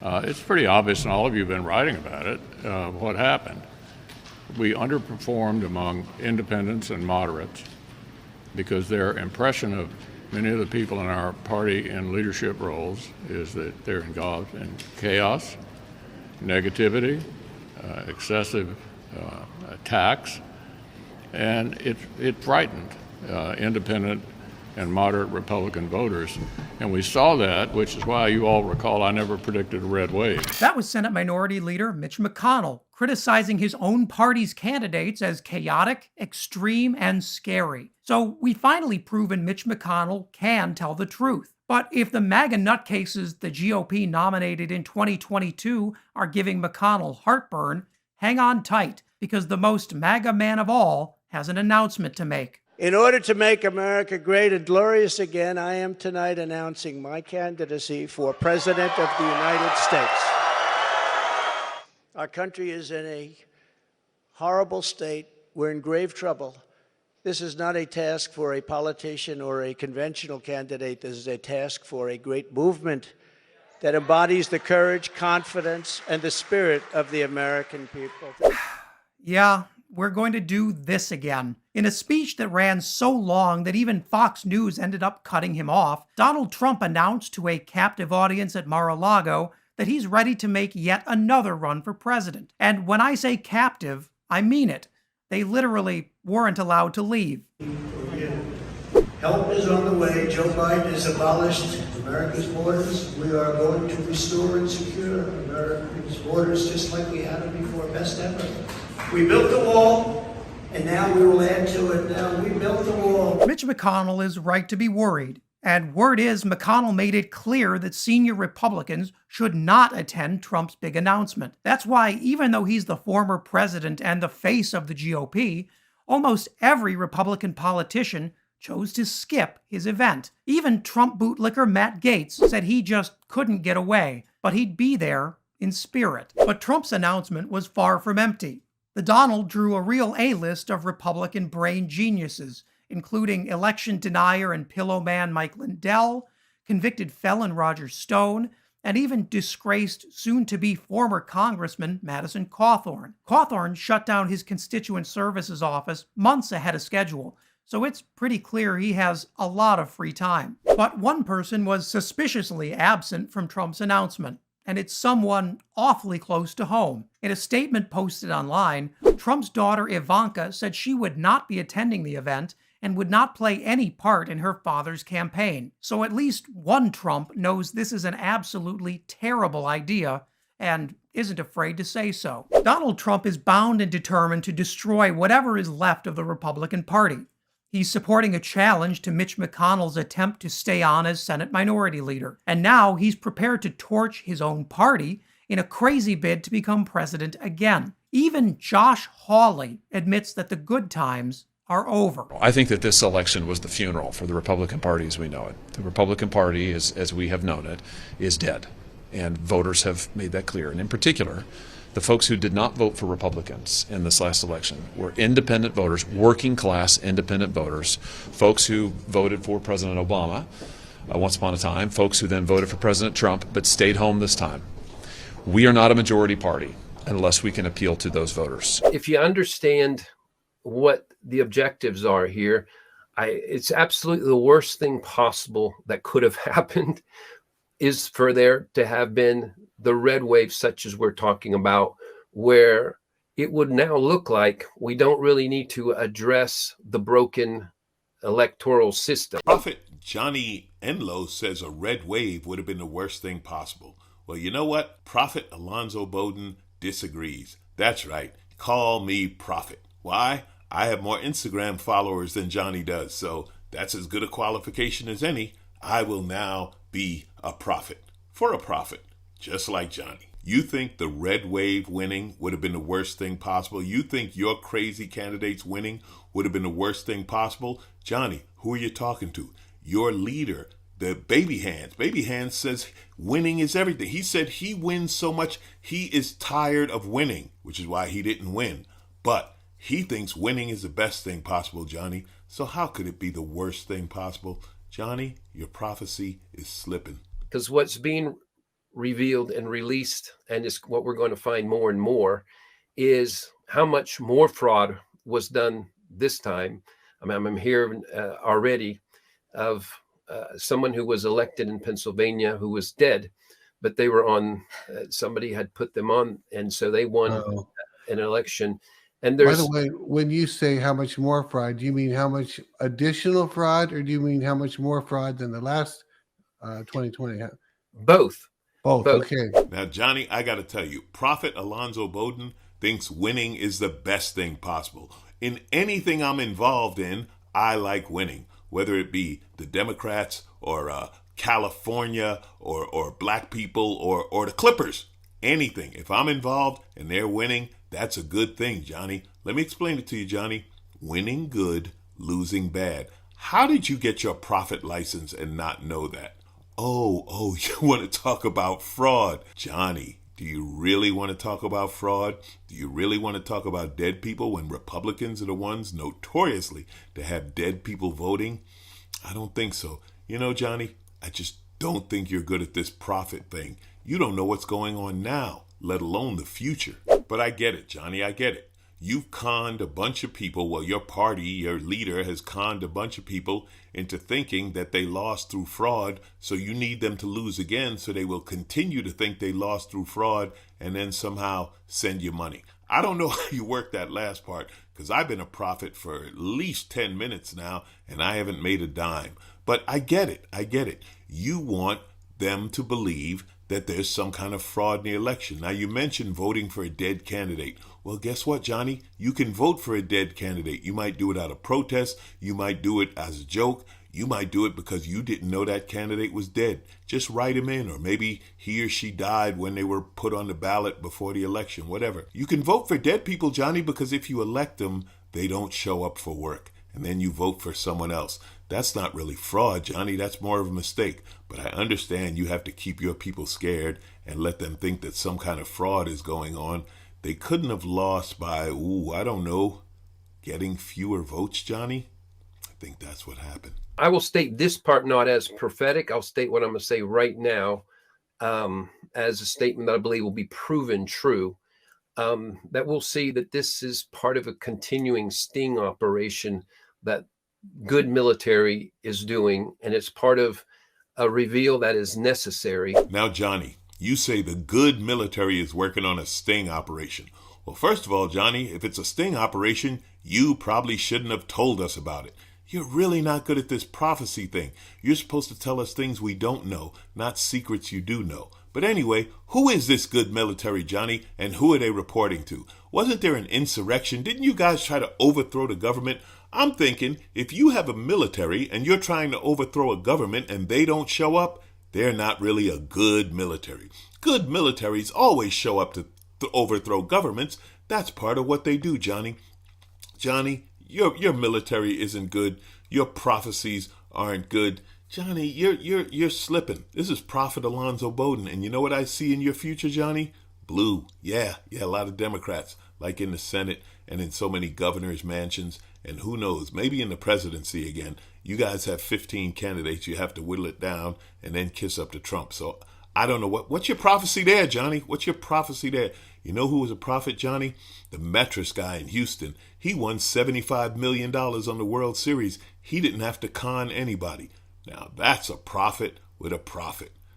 It's pretty obvious, and all of you have been writing about it, what happened. We underperformed among independents and moderates because their impression of many of the people in our party in leadership roles is that they're involved in chaos, negativity, excessive attacks, and it frightened independent and moderate Republican voters. And we saw that, which is why you all recall I never predicted a red wave. That was Senate Minority Leader Mitch McConnell criticizing his own party's candidates as chaotic, extreme, and scary. So we finally proven Mitch McConnell can tell the truth. But if the MAGA nutcases the GOP nominated in 2022 are giving McConnell heartburn, hang on tight, because the most MAGA man of all has an announcement to make. In order to make America great and glorious again, I am tonight announcing my candidacy for President of the United States. Our country is in a horrible state. We're in grave trouble. This is not a task for a politician or a conventional candidate. This is a task for a great movement that embodies the courage, confidence, and the spirit of the American people. Yeah, we're going to do this again. In a speech that ran so long that even Fox News ended up cutting him off, Donald Trump announced to a captive audience at Mar-a-Lago that he's ready to make yet another run for president. And when I say captive, I mean it. They literally weren't allowed to leave. Help is on the way. Joe Biden has abolished America's borders. We are going to restore and secure America's borders just like we had them before, best ever. We built the wall, and now we will add to it. Now we built the wall. Mitch McConnell is right to be worried. And word is McConnell made it clear that senior Republicans should not attend Trump's big announcement. That's why, even though he's the former president and the face of the GOP, almost every Republican politician chose to skip his event. Even Trump bootlicker Matt Gaetz said he just couldn't get away, but he'd be there in spirit. But Trump's announcement was far from empty. The Donald drew a real A-list of Republican brain geniuses, including election denier and pillow man Mike Lindell, convicted felon Roger Stone, and even disgraced soon-to-be former Congressman Madison Cawthorn. Cawthorn shut down his constituent services office months ahead of schedule, so it's pretty clear he has a lot of free time. But one person was suspiciously absent from Trump's announcement, and it's someone awfully close to home. In a statement posted online, Trump's daughter Ivanka said she would not be attending the event and would not play any part in her father's campaign. So at least one Trump knows this is an absolutely terrible idea and isn't afraid to say so. Donald Trump is bound and determined to destroy whatever is left of the Republican Party. He's supporting a challenge to Mitch McConnell's attempt to stay on as Senate Minority Leader. And now he's prepared to torch his own party in a crazy bid to become president again. Even Josh Hawley admits that the good times are over. I think that this election was the funeral for the Republican Party as we know it. The Republican Party, as we have known it, is dead. And voters have made that clear. And in particular, the folks who did not vote for Republicans in this last election were independent voters, working class independent voters, folks who voted for President Obama once upon a time, folks who then voted for President Trump but stayed home this time. We are not a majority party unless we can appeal to those voters. If you understand what the objectives are here, it's absolutely the worst thing possible that could have happened is for there to have been the red wave such as we're talking about, where it would now look like we don't really need to address the broken electoral system. Prophet Johnny Enlow says a red wave would have been the worst thing possible. Well, you know what? Prophet Alonzo Bowden disagrees. That's right. Call me Prophet. Why? I have more Instagram followers than Johnny does, so that's as good a qualification as any. I will now be a prophet for a prophet, just like Johnny. You think the red wave winning would have been the worst thing possible? You think your crazy candidates winning would have been the worst thing possible? Johnny, who are you talking to? Your leader, the Baby Hands. Baby Hands says winning is everything. He said he wins so much, he is tired of winning, which is why he didn't win. But he thinks winning is the best thing possible, Johnny. So how could it be the worst thing possible? Johnny, your prophecy is slipping. Because what's being revealed and released, and it's what we're going to find more and more, is how much more fraud was done this time. I mean, I'm hearing already of someone who was elected in Pennsylvania who was dead, but they were on, somebody had put them on, and so they won an election. And By there's, the way, when you say how much more fraud, do you mean how much additional fraud, or do you mean how much more fraud than the last 2020? both. Both. Okay. Now, Johnny, I got to tell you, Prophet Alonzo Bowden thinks winning is the best thing possible. In anything I'm involved in, I like winning, whether it be the Democrats or California or black people or the Clippers. Anything. If I'm involved and they're winning, that's a good thing, Johnny. Let me explain it to you, Johnny. Winning good, losing bad. How did you get your Prophet license and not know that? Oh, you want to talk about fraud. Johnny, do you really want to talk about fraud? Do you really want to talk about dead people when Republicans are the ones notoriously to have dead people voting? I don't think so. You know, Johnny, I just don't think you're good at this Prophet thing. You don't know what's going on now, let alone the future. But I get it, Johnny, I get it. You've conned a bunch of people, well, your party, your leader has conned a bunch of people into thinking that they lost through fraud, so you need them to lose again so they will continue to think they lost through fraud and then somehow send you money. I don't know how you work that last part, because I've been a prophet for at least 10 minutes now and I haven't made a dime. But I get it. You want them to believe that there's some kind of fraud in the election. Now, you mentioned voting for a dead candidate. Well, guess what, Johnny? You can vote for a dead candidate. You might do it out of protest. You might do it as a joke. You might do it because you didn't know that candidate was dead. Just write him in, or maybe he or she died when they were put on the ballot before the election, whatever. You can vote for dead people, Johnny, because if you elect them, they don't show up for work. And then you vote for someone else. That's not really fraud, Johnny. That's more of a mistake. But I understand you have to keep your people scared and let them think that some kind of fraud is going on. They couldn't have lost by, I don't know, getting fewer votes, Johnny. I think that's what happened. I will state this part not as prophetic. I'll state what I'm going to say right now as a statement that I believe will be proven true. That we'll see that this is part of a continuing sting operation that good military is doing, and it's part of a reveal that is necessary. Now, Johnny, you say the good military is working on a sting operation. Well, first of all, Johnny, if it's a sting operation, you probably shouldn't have told us about it. You're really not good at this prophecy thing. You're supposed to tell us things we don't know, not secrets you do know. But anyway, who is this good military, Johnny, and who are they reporting to? Wasn't there an insurrection? Didn't you guys try to overthrow the government? I'm thinking if you have a military and you're trying to overthrow a government and they don't show up, they're not really a good military. Good militaries always show up to overthrow governments. That's part of what they do, Johnny. Johnny, your military isn't good. Your prophecies aren't good. Johnny, you're slipping. This is Prophet Alonzo Bowden, and you know what I see in your future, Johnny? Blue. Yeah, a lot of Democrats, like in the Senate and in so many governors' mansions, and who knows, maybe in the presidency again. You guys have 15 candidates. You have to whittle it down and then kiss up to Trump. So I don't know. What's your prophecy there, Johnny? What's your prophecy there? You know who was a prophet, Johnny? The mattress guy in Houston. He won $75 million on the World Series. He didn't have to con anybody. Now that's a prophet with a profit.